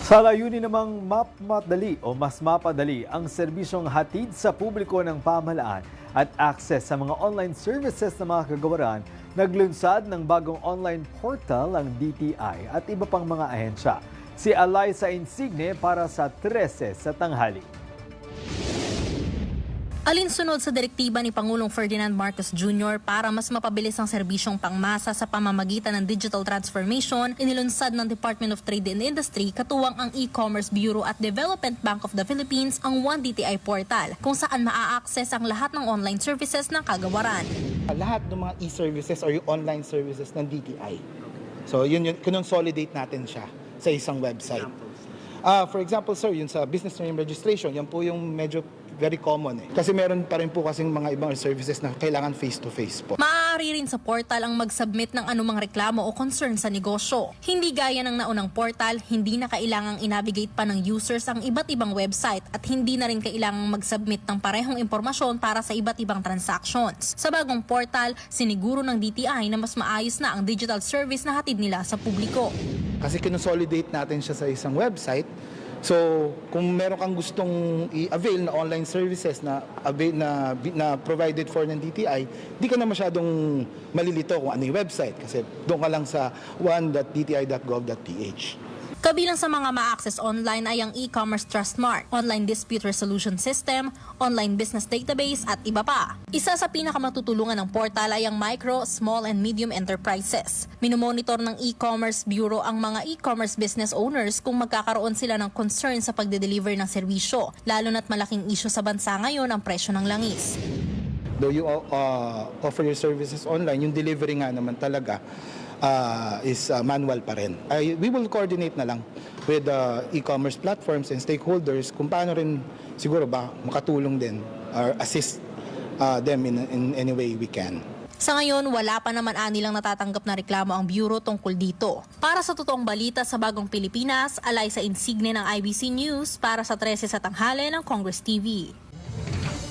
Sa layunin namang mas mapadali ang serbisyong hatid sa publiko ng pamahalaan at access sa mga online services ng mga kagawaran, naglunsad ng bagong online portal ang DTI at iba pang mga ahensya. Si Alyssa Insigne para sa 13 sa tanghali. Alinsunod sa direktiba ni Pangulong Ferdinand Marcos Jr. para mas mapabilis ang serbisyong pangmasa sa pamamagitan ng digital transformation, inilunsad ng Department of Trade and Industry katuwang ang E-Commerce Bureau at Development Bank of the Philippines ang One DTI portal kung saan maa-access ang lahat ng online services ng kagawaran. Lahat ng mga e-services or yung online services ng DTI. So yun consolidate natin siya sa isang website. For example, sir, yun sa business name registration, yan po yung medyo very common eh. Kasi meron pa rin po kasing mga ibang services na kailangan face-to-face po. Maaari rin sa portal ang mag-submit ng anumang reklamo o concern sa negosyo. Hindi gaya ng naunang portal, hindi na kailangang i-navigate pa ng users ang iba't ibang website at hindi na rin kailangang mag-submit ng parehong impormasyon para sa iba't ibang transactions. Sa bagong portal, siniguro ng DTI na mas maayos na ang digital service na hatid nila sa publiko. Kasi kinosolidate natin siya sa isang website. So, kung meron kang gustong i-avail na online services na provided for ng DTI, di ka na masyadong malilito kung ano yung website kasi doon ka lang sa one.dti.gov.ph. Kabilang sa mga ma-access online ay ang e-commerce Trustmark, online dispute resolution system, online business database at iba pa. Isa sa pinakamatutulungan ng portal ay ang micro, small and medium enterprises. Minomonitor ng e-commerce bureau ang mga e-commerce business owners kung magkakaroon sila ng concern sa pagde-deliver ng serbisyo, lalo na't malaking issue sa bansa ngayon ang presyo ng langis. Though you offer your services online, yung delivery nga naman talaga is manual pa rin. We will coordinate na lang with e-commerce platforms and stakeholders kung paano rin siguro ba makatulong din or assist them in any way we can. Sa ngayon, wala pa naman anilang natatanggap na reklamo ang Bureau tungkol dito. Para sa totoong balita sa Bagong Pilipinas, Alyssa Insigne ng IBC News para sa 13 sa tanghali ng Congress TV.